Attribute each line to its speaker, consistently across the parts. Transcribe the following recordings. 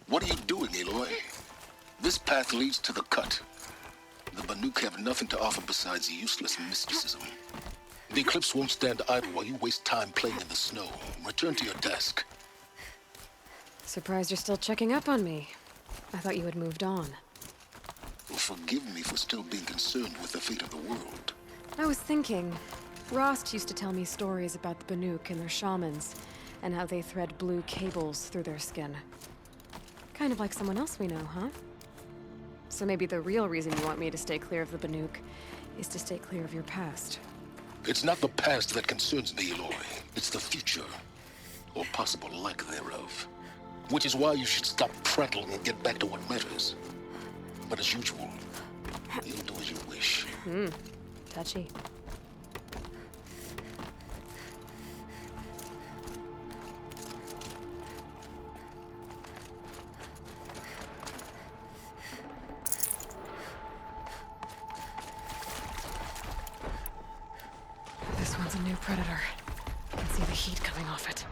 Speaker 1: What are you doing, Aloy? This path leads to the cut. The Banuk have nothing to offer besides useless mysticism. The Eclipse won't stand idle while you waste time playing in the snow. Return to your desk.
Speaker 2: Surprised you're still checking up on me. I thought you had moved on.
Speaker 1: Well, forgive me for still being concerned with the fate of the world.
Speaker 2: I was thinking, Rost used to tell me stories about the Banuk and their shamans, and how they thread blue cables through their skin. Kind of like someone else we know, huh? So maybe the real reason you want me to stay clear of the Banuk is to stay clear of your past.
Speaker 1: It's not the past that concerns me, Aloy. It's the future, or possible lack thereof. Which is why you should stop prattling and get back to what matters. But as usual, you'll do as you wish.
Speaker 2: Touchy. This one's a new predator. I can see the heat coming off it.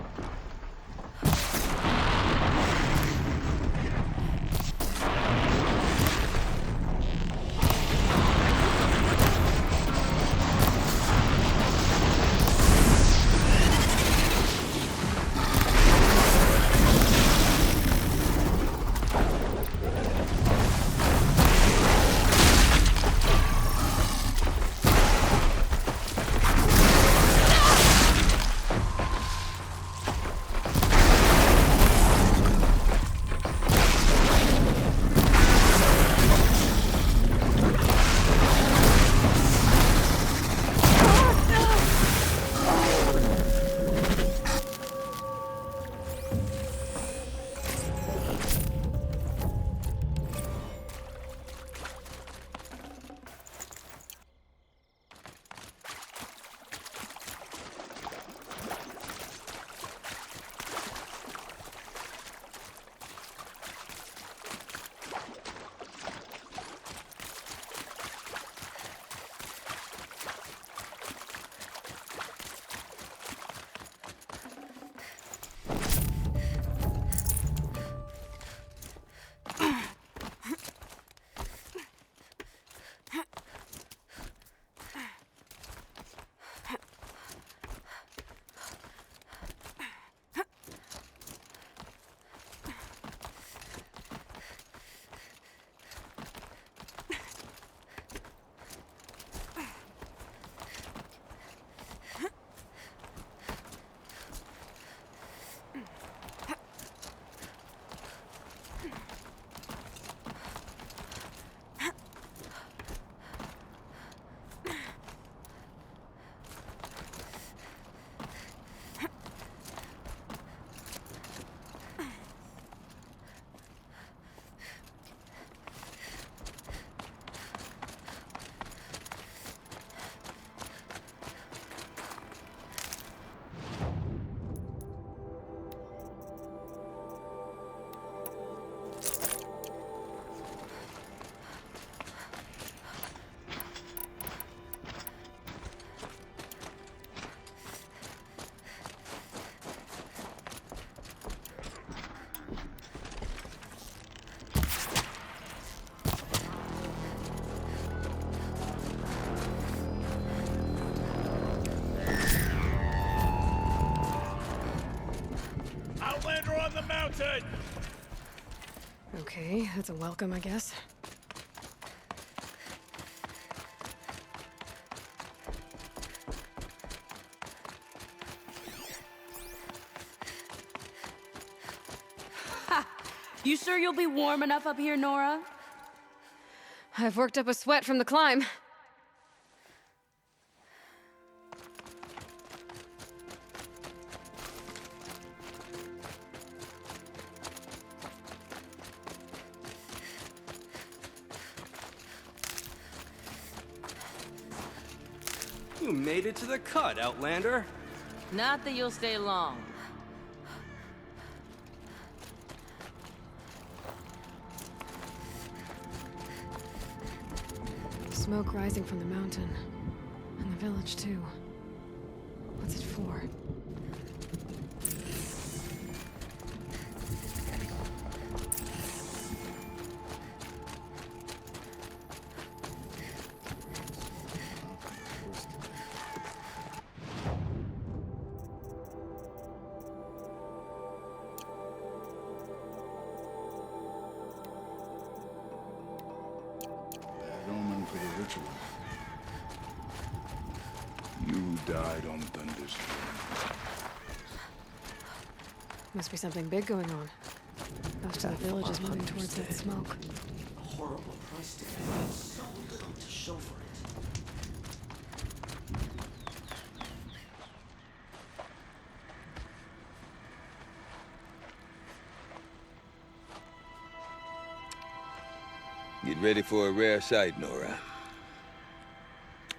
Speaker 2: Okay, that's a welcome, I guess.
Speaker 3: Ha! You sure you'll be warm enough up here, Nora?
Speaker 2: I've worked up a sweat from the climb.
Speaker 4: You made it to the cut, Outlander.
Speaker 3: Not that you'll stay long.
Speaker 2: Smoke rising from the mountain. And the village, too. What's it for?
Speaker 5: for the ritual. You died on Thunder's throne.
Speaker 2: Must be something big going on. Most of the village is moving towards that smoke.
Speaker 6: A horrible price to pay, and so little to show for it.
Speaker 7: Get ready for a rare sight, Nora.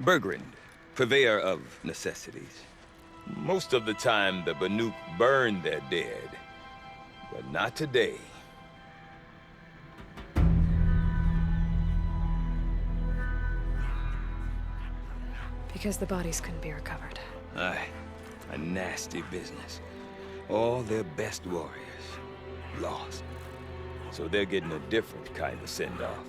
Speaker 7: Bergrind, purveyor of necessities. Most of the time, the Banuk burn their dead. But not today.
Speaker 2: Because the bodies couldn't be recovered.
Speaker 7: Aye, a nasty business. All their best warriors lost. So they're getting a different kind of send-off.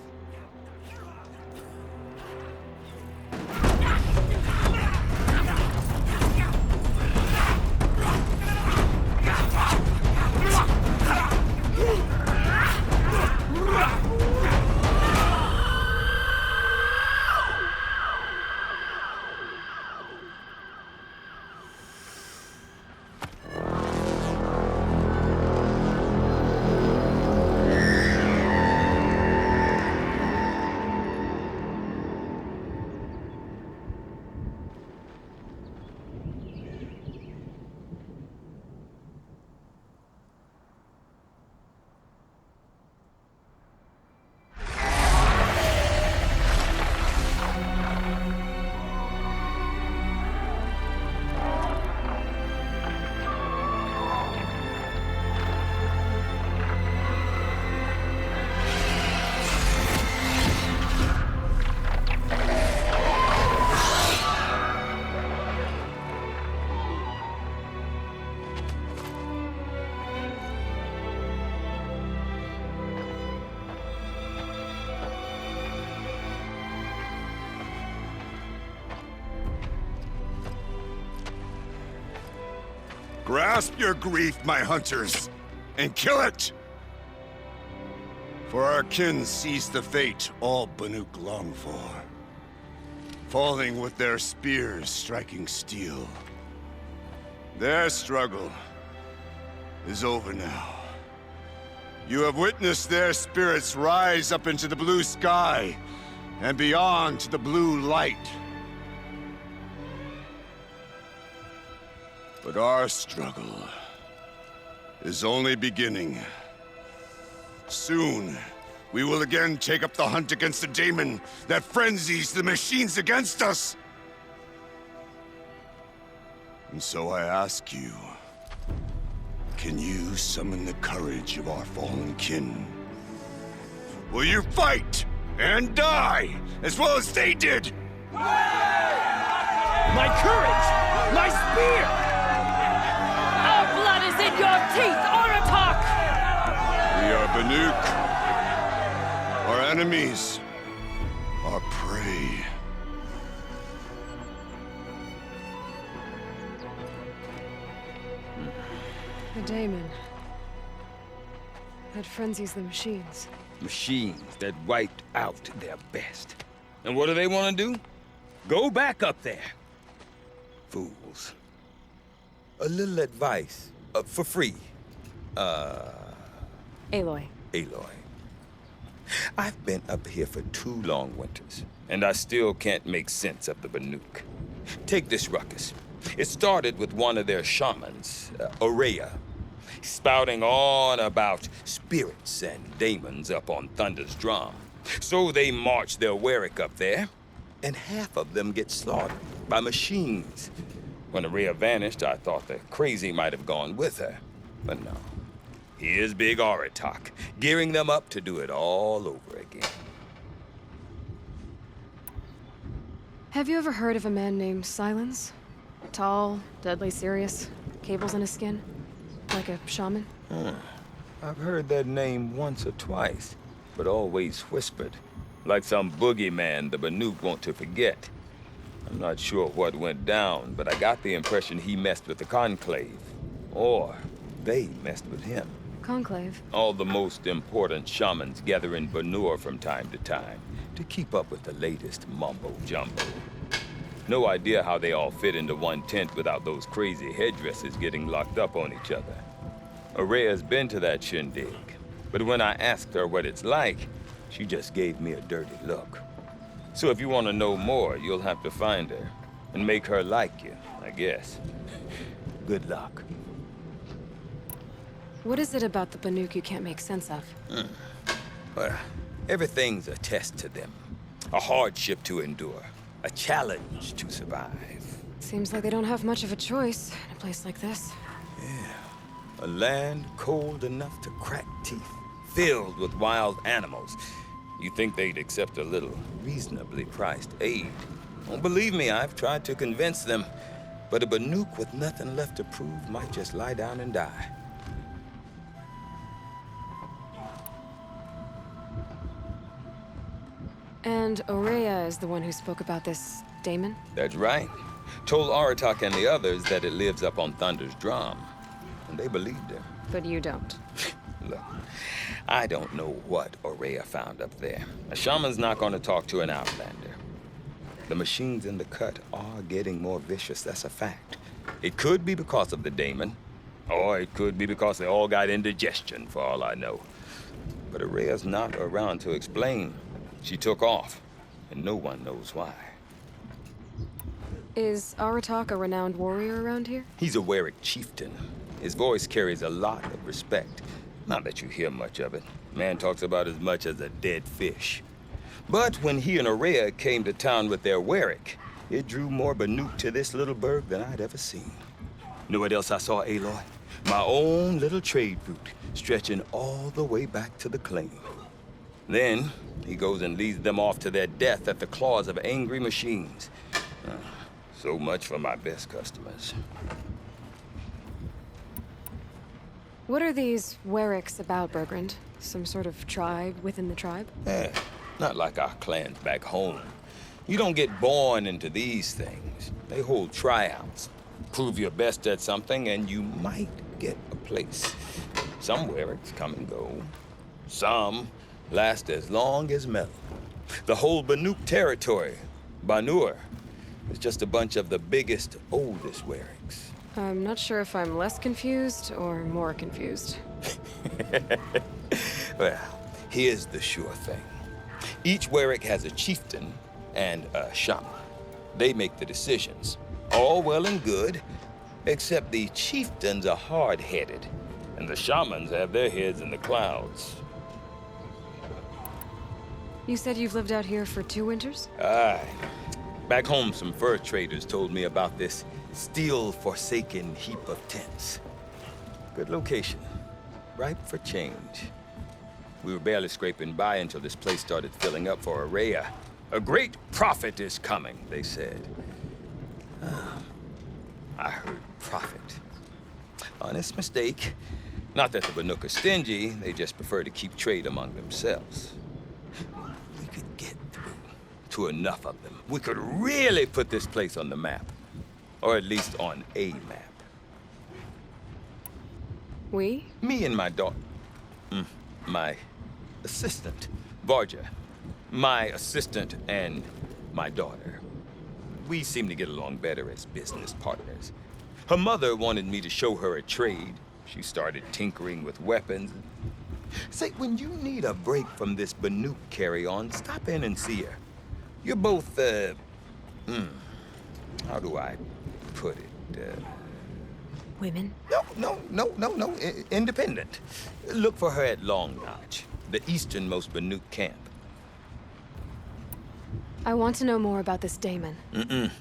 Speaker 8: Grasp your grief, my hunters, and kill it! For our kin sees the fate all Banuk long for. Falling with their spears striking steel. Their struggle is over now. You have witnessed their spirits rise up into the blue sky and beyond to the blue light. But our struggle is only beginning. Soon, we will again take up the hunt against the daemon that frenzies the machines against us. And so I ask you, can you summon the courage of our fallen kin? Will you fight and die as well as they did?
Speaker 6: My courage! My spear!
Speaker 3: Our blood is in your teeth, Oratok!
Speaker 8: We are Banuk. Our enemies are prey.
Speaker 2: The daemon. That frenzies the machines.
Speaker 7: Machines that wiped out their best. And what do they want to do? Go back up there. Fools. A little advice, for free.
Speaker 2: Aloy.
Speaker 7: Aloy. I've been up here for 2 long winters, and I still can't make sense of the Banuk. Take this ruckus. It started with one of their shamans, Aurea, spouting on about spirits and daemons up on Thunder's drum. So they march their Warwick up there, and half of them get slaughtered by machines. When Aurea vanished, I thought the crazy might have gone with her, but no. Here's Big Oratok, gearing them up to do it all over again.
Speaker 2: Have you ever heard of a man named Silence? Tall, deadly serious, cables in his skin? Like a shaman?
Speaker 7: I've heard that name once or twice, but always whispered. Like some boogeyman the Banuk want to forget. I'm not sure what went down, but I got the impression he messed with the Conclave. Or they messed with him.
Speaker 2: conclave?
Speaker 7: All the most important shamans gather in Banur from time to time to keep up with the latest mumbo-jumbo. No idea how they all fit into one tent without those crazy headdresses getting locked up on each other. Araya's been to that shindig, but when I asked her what it's like, she just gave me a dirty look. So if you want to know more, you'll have to find her and make her like you, I guess. Good luck.
Speaker 2: What is it about the Banuk you can't make sense of?
Speaker 7: Well, everything's a test to them. A hardship to endure. A challenge to survive.
Speaker 2: Seems like they don't have much of a choice in a place like this.
Speaker 7: Yeah. A land cold enough to crack teeth. Filled with wild animals. You think they'd accept a little reasonably priced aid. Well, believe me, I've tried to convince them. But a Banuk with nothing left to prove might just lie down and die.
Speaker 2: And Aurea is the one who spoke about this daemon?
Speaker 7: That's right. Told Aratak and the others that it lives up on Thunder's drum. And they believed him.
Speaker 2: But you don't.
Speaker 7: Look, I don't know what Aurea found up there. A shaman's not going to talk to an outlander. The machines in the cut are getting more vicious, that's a fact. It could be because of the daemon, or it could be because they all got indigestion, for all I know. But Aurea's not around to explain. She took off, and no one knows why.
Speaker 2: Is Aratak a renowned warrior around here?
Speaker 7: He's a Warwick chieftain. His voice carries a lot of respect. Not that you hear much of it. Man talks about as much as a dead fish. But when he and Aurea came to town with their Warwick, it drew more Banuk to this little burg than I'd ever seen. Know what else I saw, Aloy? My own little trade route, stretching all the way back to the claim. Then, he goes and leads them off to their death at the claws of angry machines. So much for my best customers.
Speaker 2: What are these Warwicks about, Bergrand? Some sort of tribe within the tribe?
Speaker 7: Not like our clans back home. You don't get born into these things. They hold tryouts. Prove your best at something and you might get a place. Some Warwicks come and go. Some last as long as metal. The whole Banuk territory, Banur, is just a bunch of the biggest, oldest Warwicks.
Speaker 2: I'm not sure if I'm less confused or more confused.
Speaker 7: Well, here's the sure thing. Each Warwick has a chieftain and a shaman. They make the decisions. All well and good, except the chieftains are hard-headed, and the shamans have their heads in the clouds.
Speaker 2: You said you've lived out here for 2 winters?
Speaker 7: Aye. Back home, some fur traders told me about this steel-forsaken heap of tents. Good location. Ripe for change. We were barely scraping by until this place started filling up for Aurea. A great prophet is coming, they said. I heard prophet. Honest mistake. Not that the Banuk are stingy, they just prefer to keep trade among themselves. We could get through to enough of them. We could really put this place on the map. Or at least on a map.
Speaker 2: We?
Speaker 7: Me and my daughter. My assistant, Varja. My assistant and my daughter. We seem to get along better as business partners. Her mother wanted me to show her a trade. She started tinkering with weapons. Say, when you need a break from this Banuk carry-on, stop in and see her. You're both, how do I put it?
Speaker 2: Women?
Speaker 7: No. Independent. Look for her at Long Notch, the easternmost Banuk camp.
Speaker 2: I want to know more about this daemon.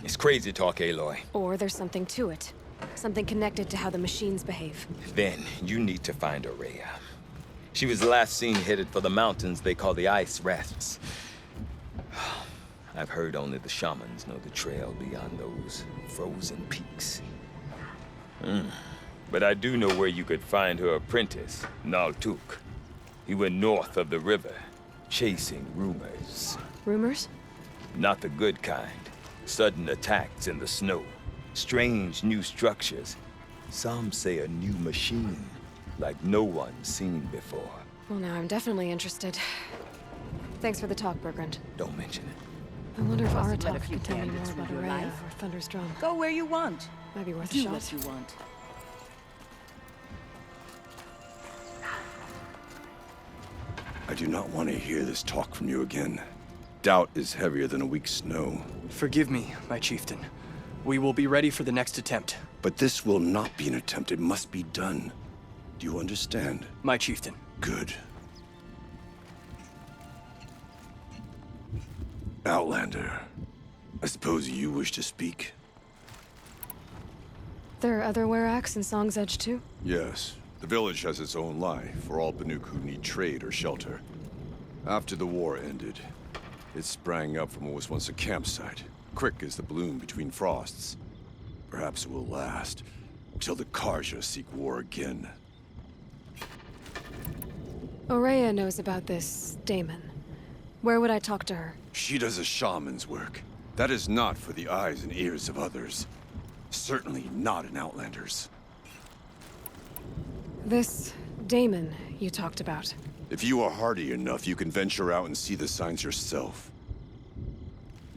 Speaker 7: It's crazy talk, Aloy.
Speaker 2: Or there's something to it. Something connected to how the machines behave.
Speaker 7: Then you need to find Aurea. She was last seen headed for the mountains they call the Ice Rafts. I've heard only the shamans know the trail beyond those frozen peaks. But I do know where you could find her apprentice, Naltuk. He went north of the river, chasing rumors.
Speaker 2: Rumors?
Speaker 7: Not the good kind. Sudden attacks in the snow. Strange new structures. Some say a new machine. like no one's seen before.
Speaker 2: Well, now I'm definitely interested. Thanks for the talk, Bergrand.
Speaker 7: Don't mention it.
Speaker 2: I wonder if
Speaker 3: Must have let a
Speaker 2: Aratok
Speaker 3: few
Speaker 2: can tell me more
Speaker 3: candles
Speaker 2: about
Speaker 3: through your
Speaker 2: Araya
Speaker 3: life.
Speaker 2: or Thunder's Drum.
Speaker 3: Go where you want.
Speaker 2: Might be worth a
Speaker 3: Do
Speaker 2: shot.
Speaker 3: what you want.
Speaker 8: I do not want to hear this talk from you again. Doubt is heavier than a week's snow.
Speaker 9: Forgive me, my chieftain. We will be ready for the next attempt.
Speaker 8: But this will not be an attempt. It must be done. Do you understand?
Speaker 9: My chieftain.
Speaker 8: Good. Outlander, I suppose you wish to speak?
Speaker 2: There are other Weraks in Song's Edge too?
Speaker 8: Yes. The village has its own life for all Banuk who need trade or shelter. After the war ended, it sprang up from what was once a campsite, quick as the bloom between frosts. Perhaps it will last, until the Karja seek war again.
Speaker 2: Araya knows about this Daemon. Where would I talk to her?
Speaker 8: She does a shaman's work. That is not for the eyes and ears of others. Certainly not an Outlander's.
Speaker 2: This Daemon you talked about.
Speaker 8: If you are hardy enough, you can venture out and see the signs yourself.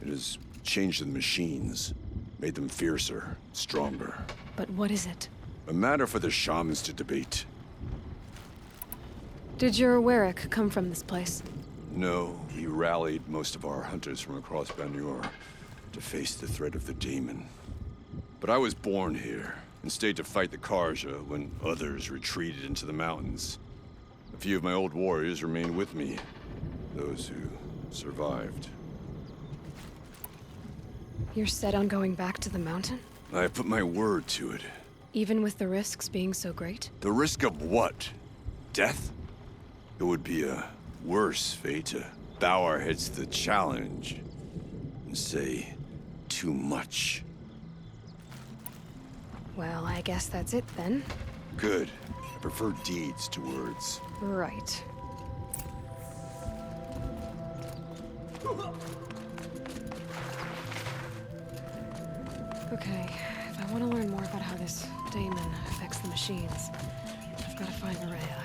Speaker 8: It has changed the machines, made them fiercer, stronger.
Speaker 2: But what is it?
Speaker 8: A matter for the shamans to debate.
Speaker 2: Did your Werak come from this place?
Speaker 8: No, he rallied most of our hunters from across Banur to face the threat of the demon. But I was born here and stayed to fight the Karja when others retreated into the mountains. A few of my old warriors remained with me, those who survived.
Speaker 2: You're set on going back to the mountain?
Speaker 8: I put my word to it.
Speaker 2: Even with the risks being so great?
Speaker 8: The risk of what? Death? It would be a worse fate to bow our heads to the challenge and say too much.
Speaker 2: Well, I guess that's it then.
Speaker 8: Good. I prefer deeds to words.
Speaker 2: Right. Okay, if I want to learn more about how this Daemon affects the machines, I've got to find Araya.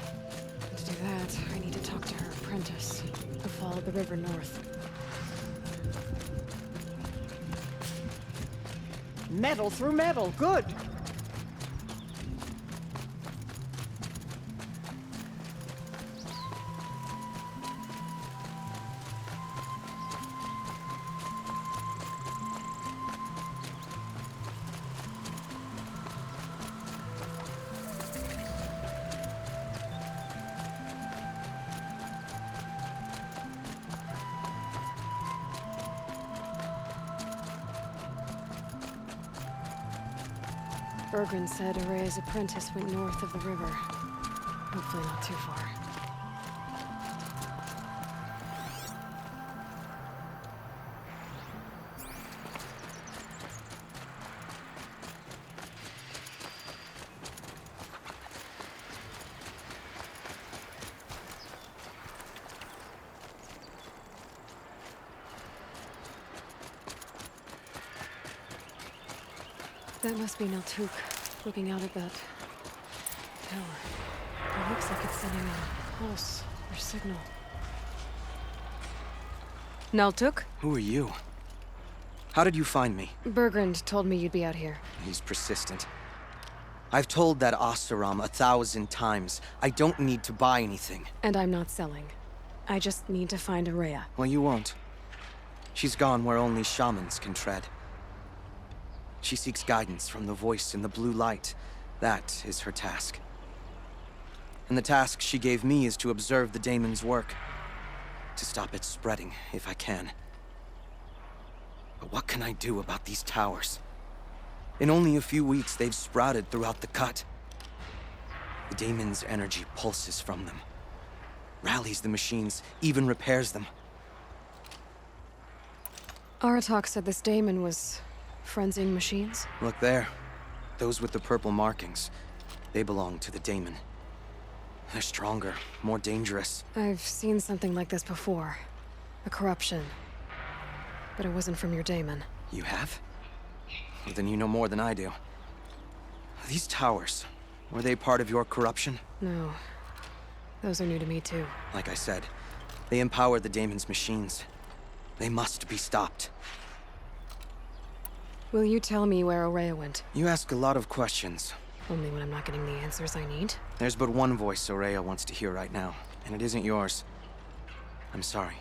Speaker 2: And to do that, I need to talk to her apprentice, who followed the river north.
Speaker 3: Metal through metal. Good.
Speaker 2: Bergrand said Araya's apprentice went north of the river. Hopefully not too far. That must be Naltuk, looking out at that tower. It looks like it's sending a pulse or signal. Naltuk?
Speaker 9: Who are you? How did you find me?
Speaker 2: Bergrand told me you'd be out here.
Speaker 9: He's persistent. I've told that Oseram 1,000 times. I don't need to buy anything.
Speaker 2: And I'm not selling. I just need to find Araya.
Speaker 9: Well, you won't. She's gone where only shamans can tread. She seeks guidance from the voice in the blue light. That is her task. And the task she gave me is to observe the Daemon's work. To stop it spreading, if I can. But what can I do about these towers? In only a few weeks, they've sprouted throughout the cut. The Daemon's energy pulses from them. Rallies the machines, even repairs them.
Speaker 2: Aratok said this Daemon was frenzying machines?
Speaker 9: Look there. Those with the purple markings. They belong to the Daemon. They're stronger, more dangerous.
Speaker 2: I've seen something like this before. A corruption. But it wasn't from your Daemon.
Speaker 9: You have? Well, then you know more than I do. These towers, Were they part of your corruption?
Speaker 2: No. Those are new to me, too.
Speaker 9: Like I said, they empowered the Daemon's machines. They must be stopped.
Speaker 2: Will you tell me where Ourea went?
Speaker 9: You ask a lot of questions.
Speaker 2: Only when I'm not getting the answers I need.
Speaker 9: There's but one voice Ourea wants to hear right now, and it isn't yours. I'm sorry.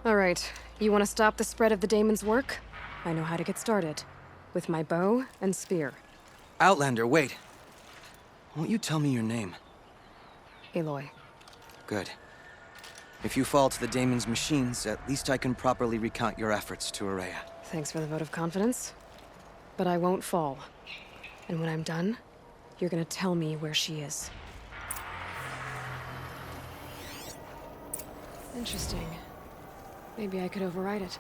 Speaker 2: All right. You want to stop the spread of the Daemon's work? I know how to get started. With my bow and spear.
Speaker 9: Outlander, wait. Won't you tell me your name?
Speaker 2: Aloy.
Speaker 9: Good. If you fall to the Daemon's machines, at least I can properly recount your efforts to Ourea.
Speaker 2: Thanks for the vote of confidence. But I won't fall. And when I'm done, you're gonna tell me where she is. Interesting. Maybe I could override it.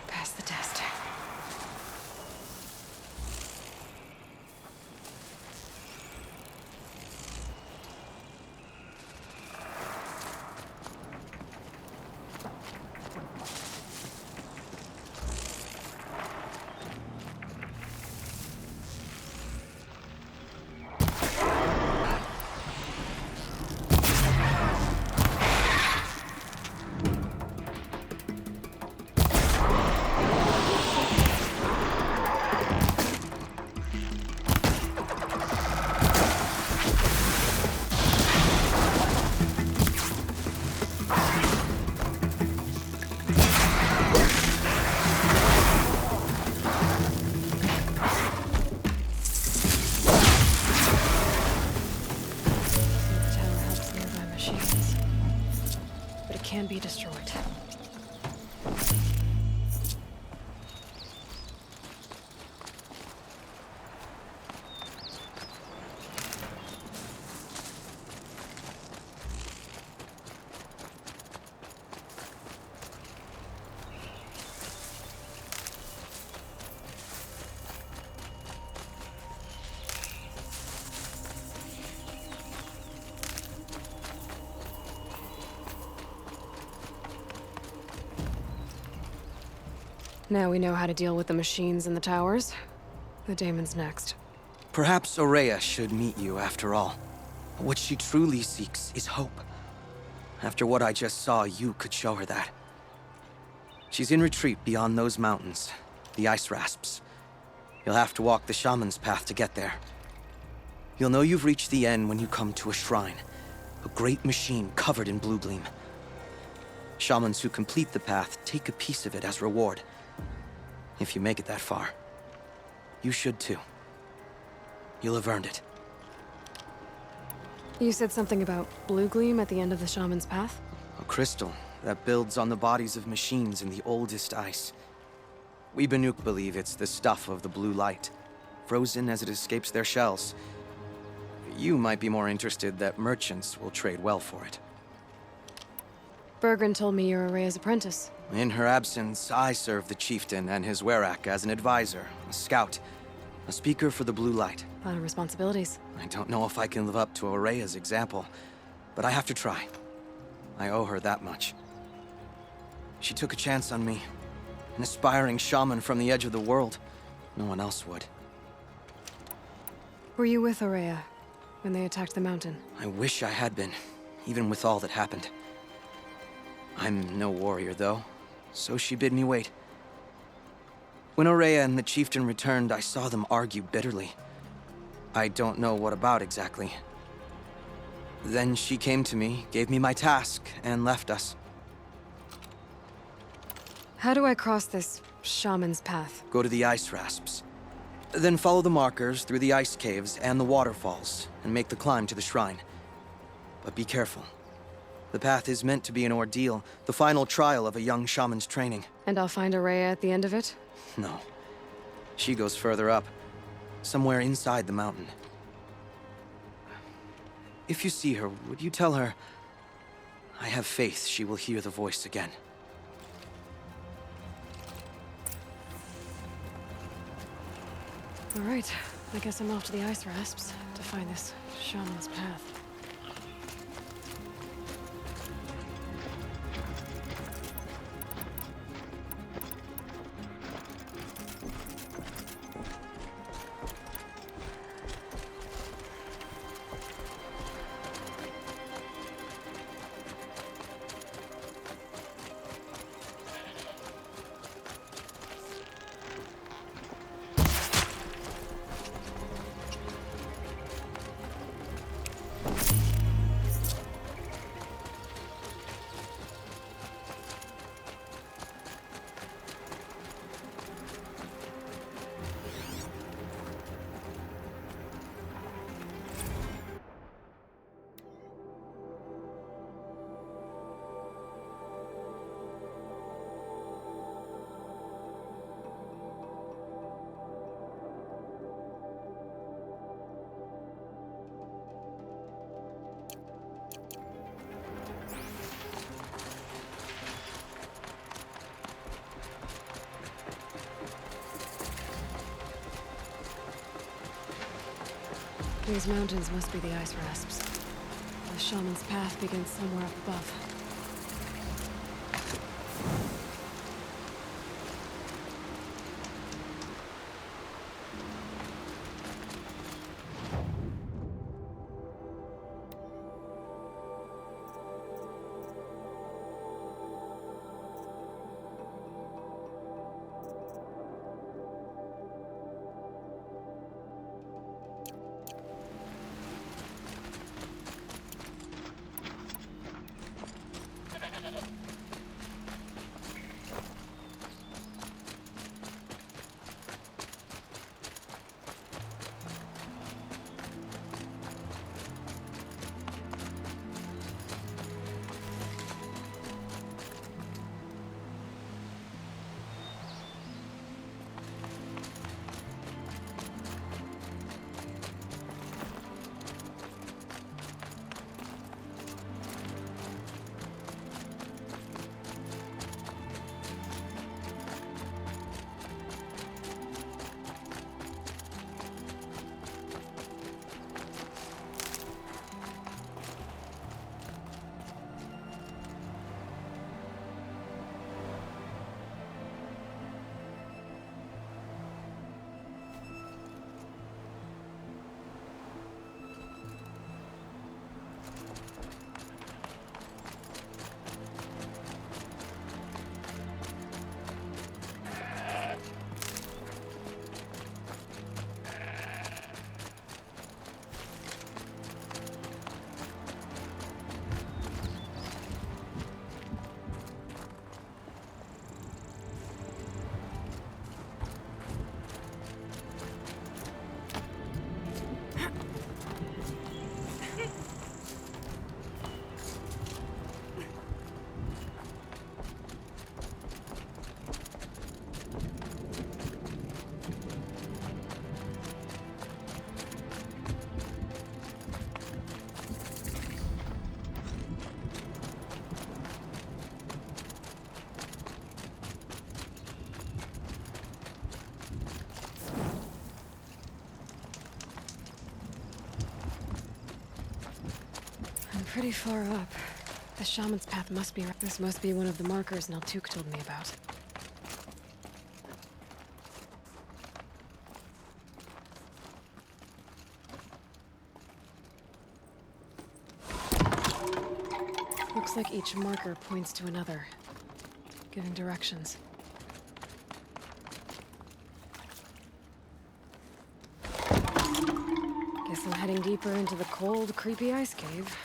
Speaker 2: Pass the test. Can be destroyed. Now we know how to deal with the machines in the towers. The Daemon's next.
Speaker 9: Perhaps Ourea should meet you after all. What she truly seeks is hope. After what I just saw, you could show her that. She's in retreat beyond those mountains, the ice rasps. You'll have to walk the shaman's path to get there. You'll know you've reached the end when you come to a shrine, a great machine covered in blue gleam. Shamans who complete the path take a piece of it as reward. If you make it that far, you should too. You'll have earned it.
Speaker 2: You said something about blue gleam at the end of the shaman's path?
Speaker 9: A crystal that builds on the bodies of machines in the oldest ice. We Banuk believe it's the stuff of the blue light, frozen as it escapes their shells. You might be more interested that merchants will trade well for it.
Speaker 2: Bergren told me you're Ourea's apprentice.
Speaker 9: In her absence, I serve the chieftain and his werak as an advisor, a scout. A speaker for the blue light.
Speaker 2: A lot of responsibilities.
Speaker 9: I don't know if I can live up to Aurea's example, but I have to try. I owe her that much. She took a chance on me. An aspiring shaman from the edge of the world. No one else would.
Speaker 2: Were you with Aurea when they attacked the mountain?
Speaker 9: I wish I had been, even with all that happened. I'm no warrior, though, so she bid me wait. When Aurea and the chieftain returned, I saw them argue bitterly. I don't know what about exactly. Then she came to me, gave me my task, and left us.
Speaker 2: How do I cross this shaman's path?
Speaker 9: Go to the ice rasps. Then follow the markers through the ice caves and the waterfalls, and make the climb to the shrine. But be careful. The path is meant to be an ordeal, the final trial of a young shaman's training.
Speaker 2: And I'll find Aurea at the end of it?
Speaker 9: No. She goes further up, somewhere inside the mountain. If you see her, would you tell her, I have faith she will hear the voice again.
Speaker 2: All right, I guess I'm off to the ice rasps to find this shaman's path. These mountains must be the ice rasps. The shaman's path begins somewhere up above. pretty far up. The shaman's path must be right. This must be one of the markers Naltuk told me about. Looks like each marker points to another, giving directions. Guess I'm heading deeper into the cold, creepy ice cave.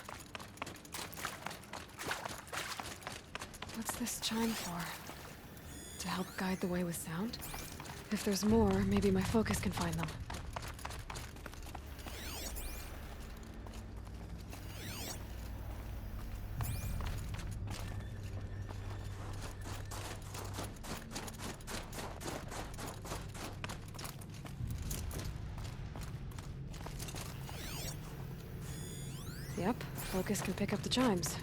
Speaker 2: What's this chime for? To help guide the way with sound? If there's more, maybe my focus can find them. Yep, focus can pick up the chimes.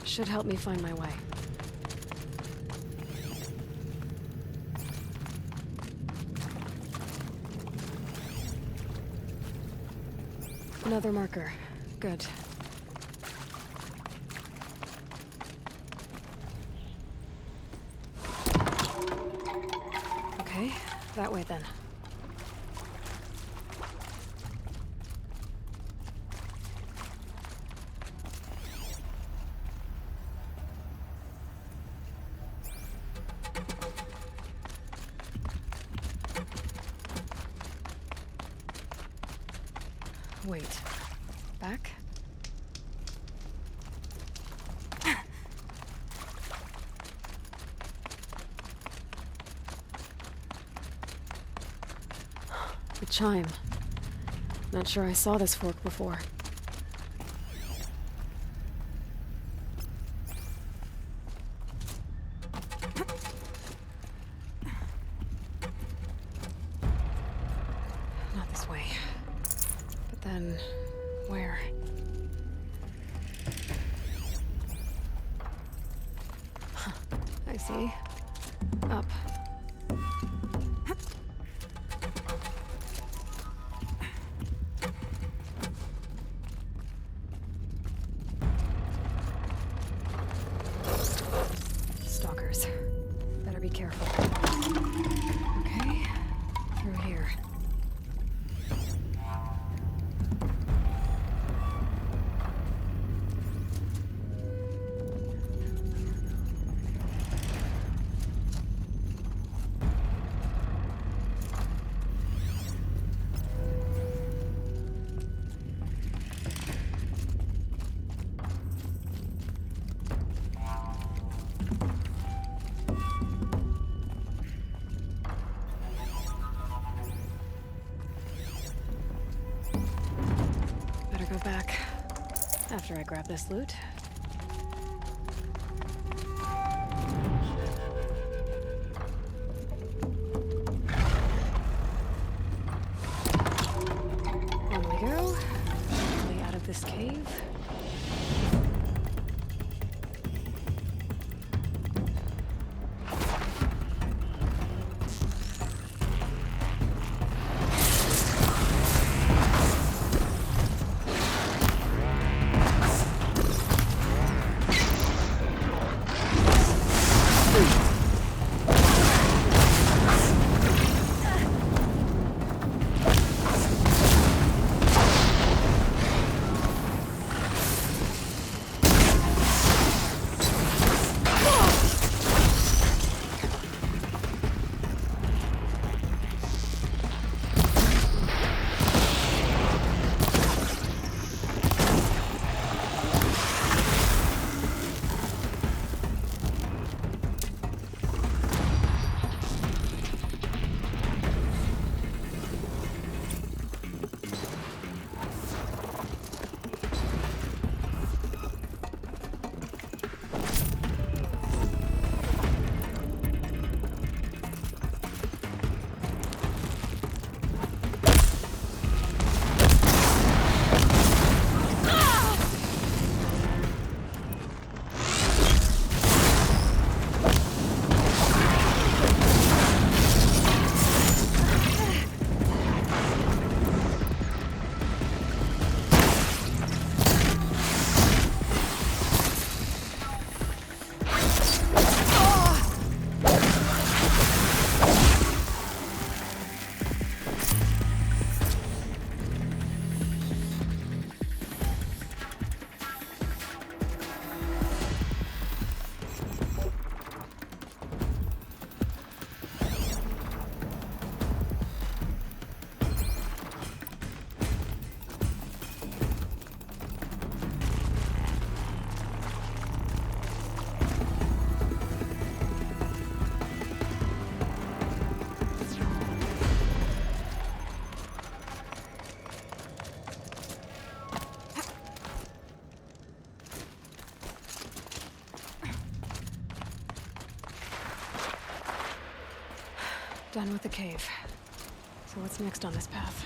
Speaker 2: Should help me find my way. Another marker. Good. Okay, that way then. Wait. Back? The chime. Not sure I saw this fork before. Not this way. But then, where? Huh, I see. Up. Stalkers. Better be careful. Okay, through here. Better go back after I grab this loot. On we go. Hopefully out of this cave. Done with the cave. So what's next on this path?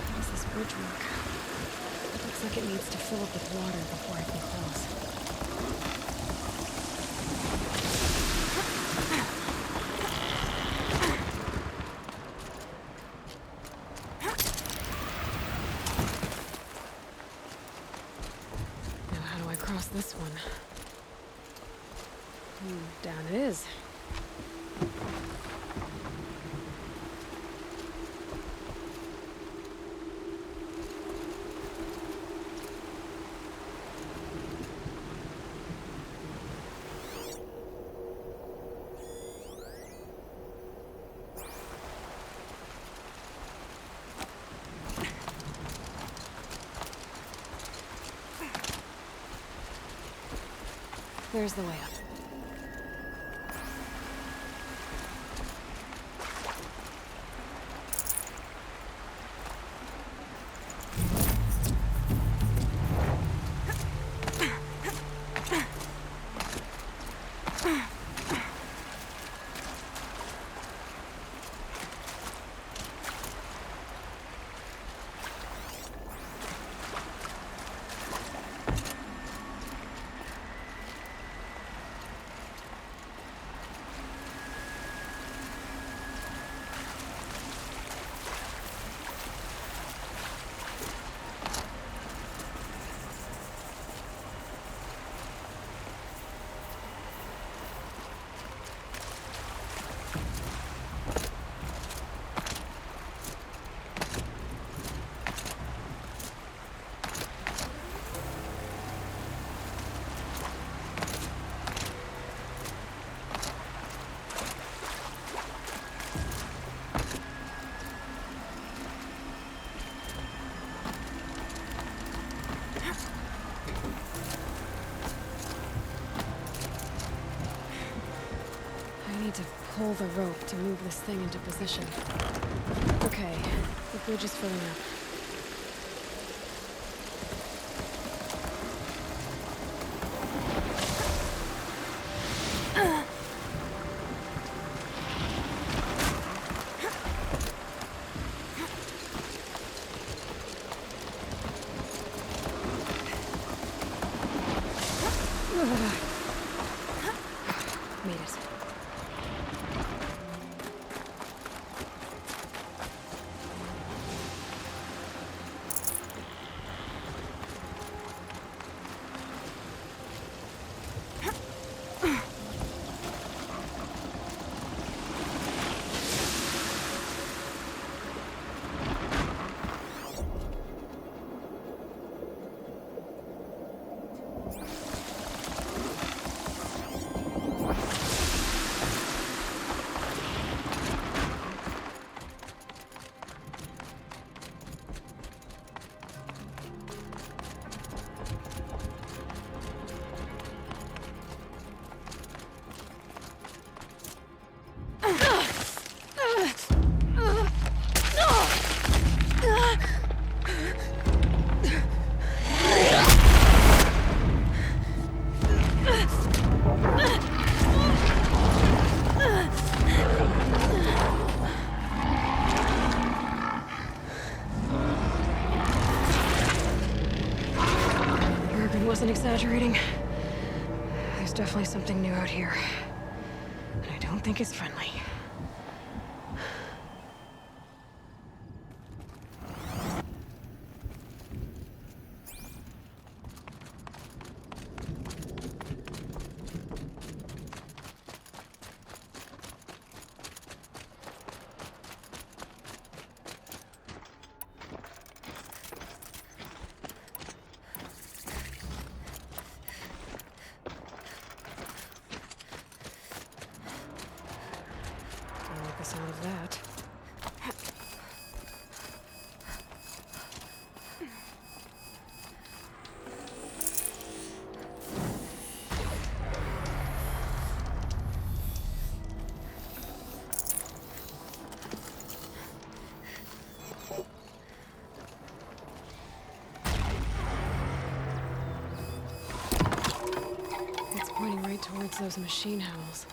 Speaker 2: How does this bridge work? It looks like it needs to fill up with water before I can cross. Now how do I cross this one? Down it is. There's the way up. I need to pull the rope to move this thing into position. Okay, the bridge is filling up. Made it. Wasn't exaggerating. There's definitely something new out here. And I don't think it's friendly. Don't like the sound of that. pointing right towards those machine howls.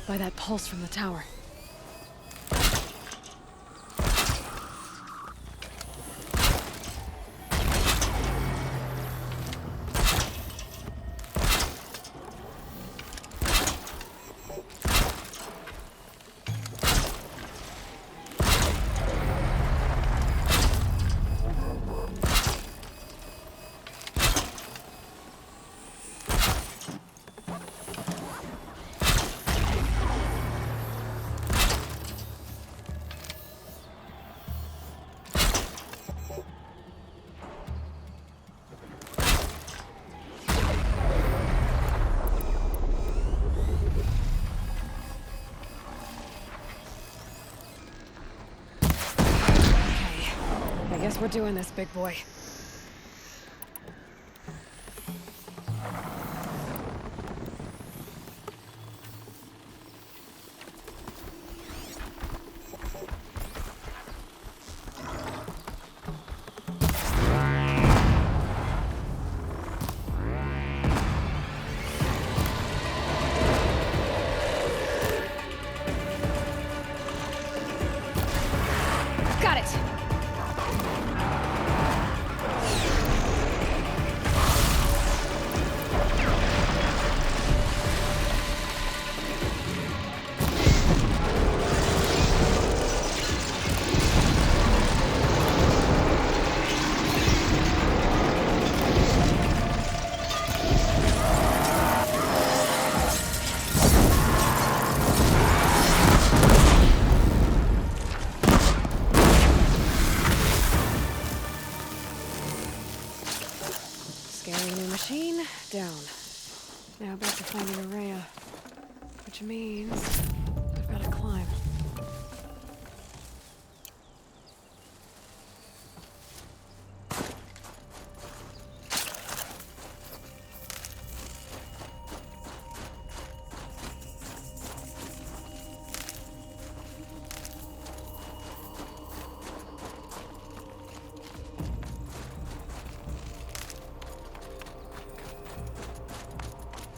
Speaker 2: By that pulse from the tower. I guess we're doing this, big boy. Got it! Scanning new machine, down. Now back to finding Araya. Which means I've got to climb.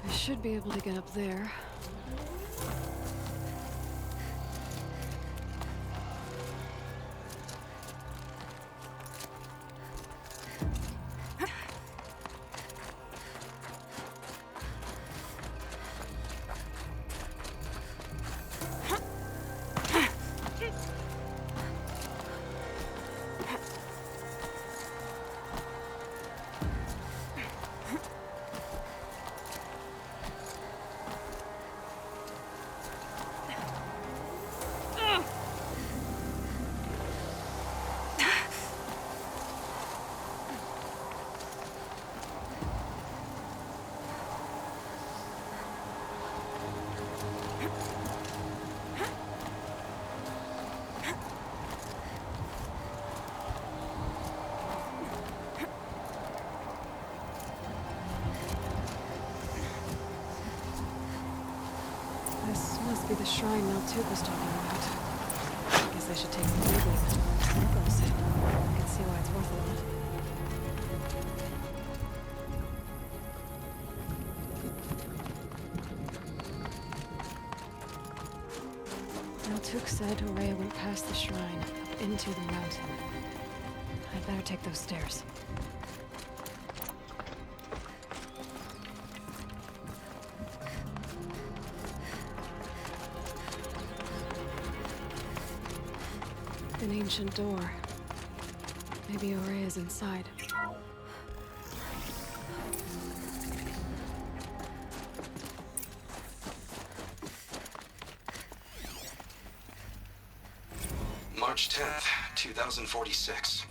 Speaker 2: I should be able to get up there. the shrine Maltuk was talking about. I guess I should take some digging. There it goes. I can see why it's worth a lot. Maltuk said Aurea went past the shrine, up into the mountain. I'd better take those stairs. An ancient door. Maybe Aurea's inside.
Speaker 10: March 10th, 2046.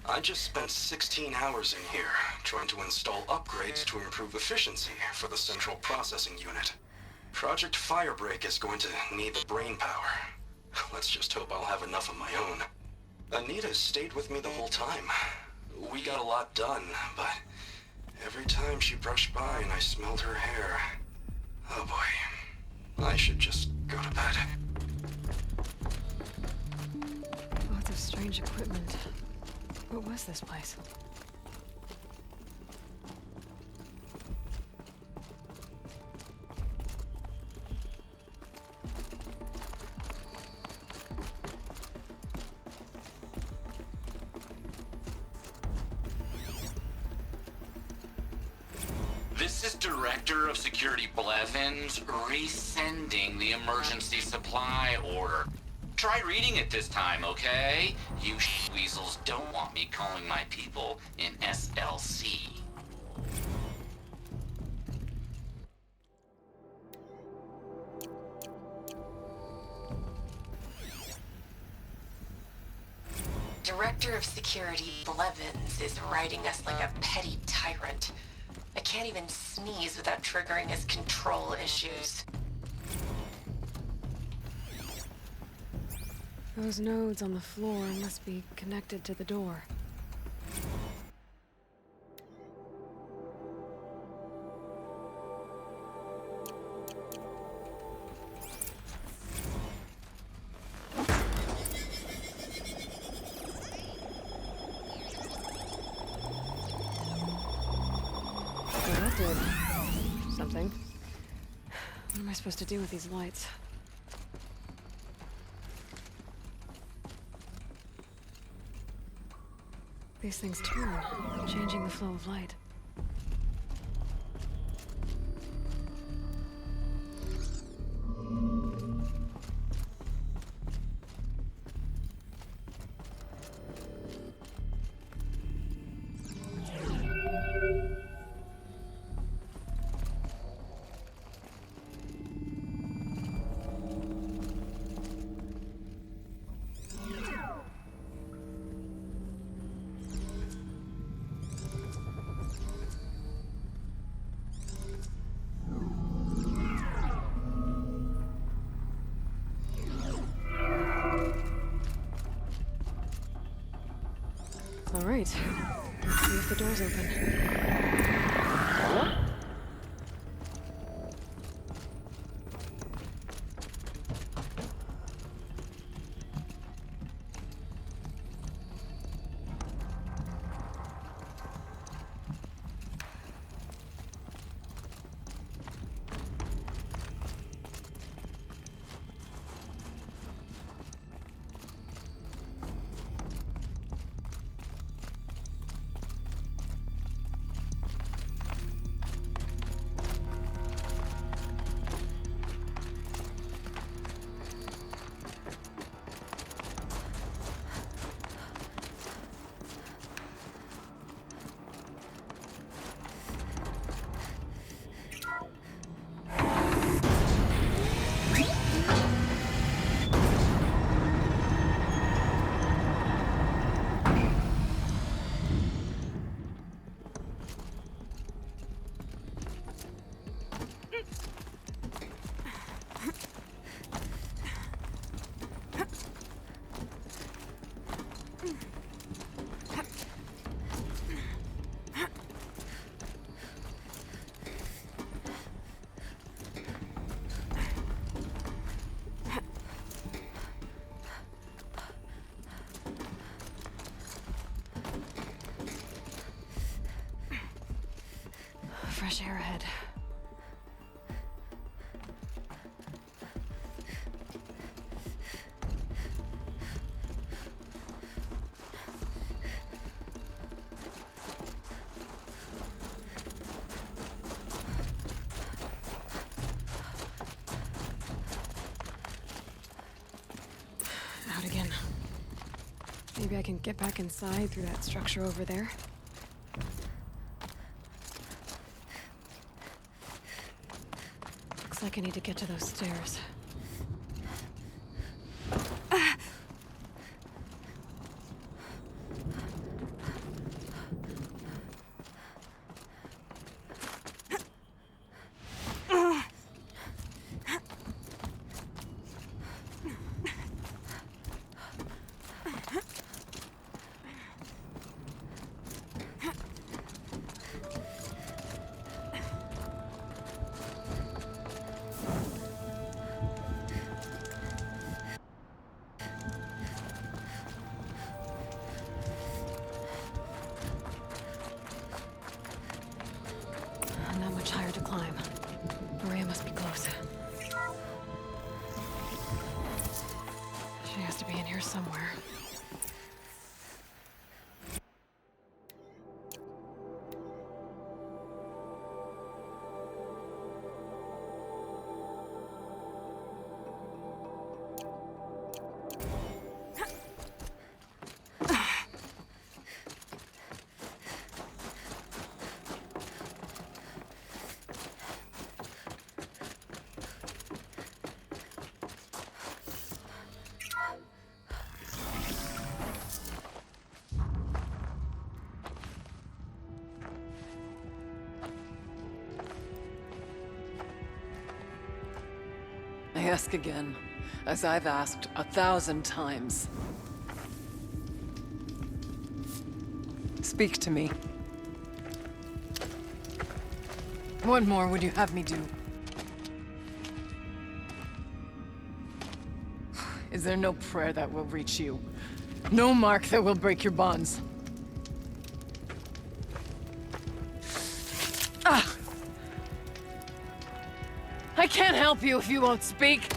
Speaker 10: I just spent 16 hours in here, trying to install upgrades to improve efficiency for the central processing unit. Project Firebreak is going to need the brain power. Let's just hope I'll have enough of my own. Anita stayed with me the whole time. We got a lot done, but every time she brushed by and I smelled her hair... Oh boy. I should just go to bed.
Speaker 2: Lots of strange equipment. What was this place?
Speaker 11: This is Director of Security Blevins resending the emergency supply order. Try reading it this time, okay? You weasels don't want me calling my people in SLC.
Speaker 12: Director of Security Blevins is riding us like a petty tyrant. I can't even sneeze without triggering his control issues.
Speaker 2: Those nodes on the floor must be connected to the door. Well, that did something. What am I supposed to do with these lights? These things turn, changing the flow of light. All right. Let's see if the door's open. fresh air ahead. Out again. Maybe I can get back inside through that structure over there. Looks like I need to get to those stairs. Not much higher to climb. Maria must be close. She has to be in here somewhere.
Speaker 3: I ask again, as I've asked 1,000 times. Speak to me. What more would you have me do? Is there no prayer that will reach you? No mark that will break your bonds? Ah! I can't help you if you won't speak.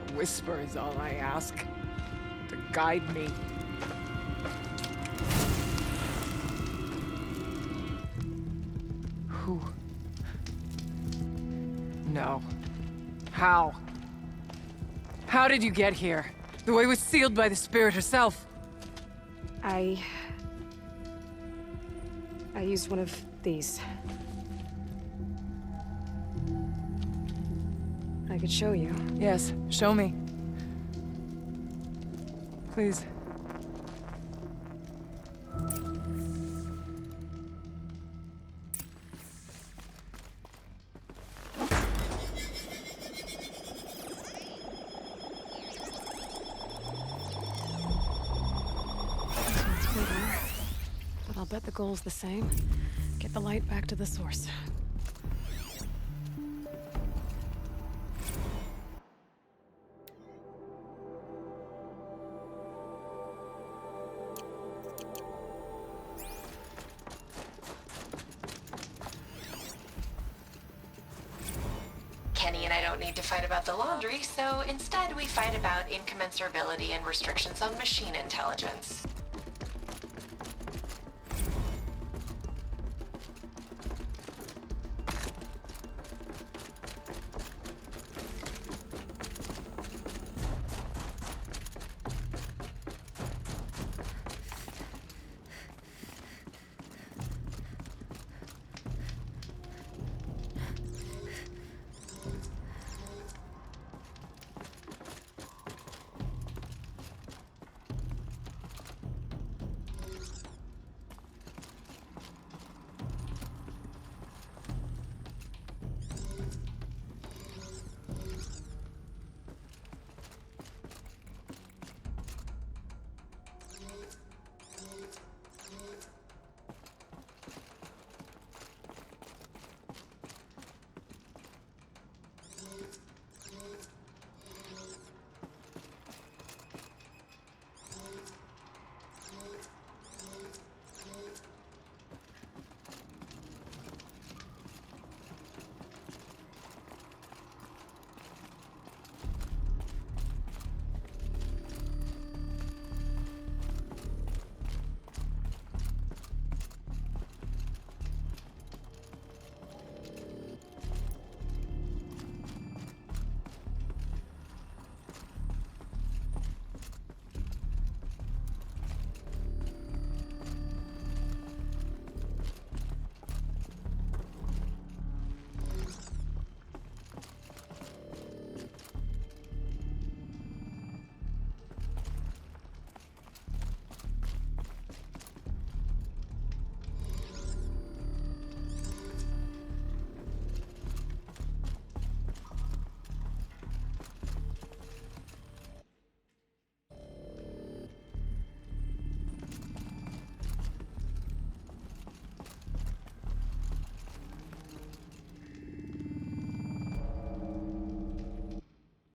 Speaker 3: A whisper is all I ask. To guide me. Who? No. How? How did you get here? The way was sealed by the spirit herself.
Speaker 2: I used one of these. I could show you.
Speaker 3: Yes, show me. Please.
Speaker 2: It's bigger, but I'll bet the goal's the same. Get the light back to the source.
Speaker 12: Kenny and I don't need to fight about the laundry, so instead we fight about incommensurability and restrictions on machine intelligence.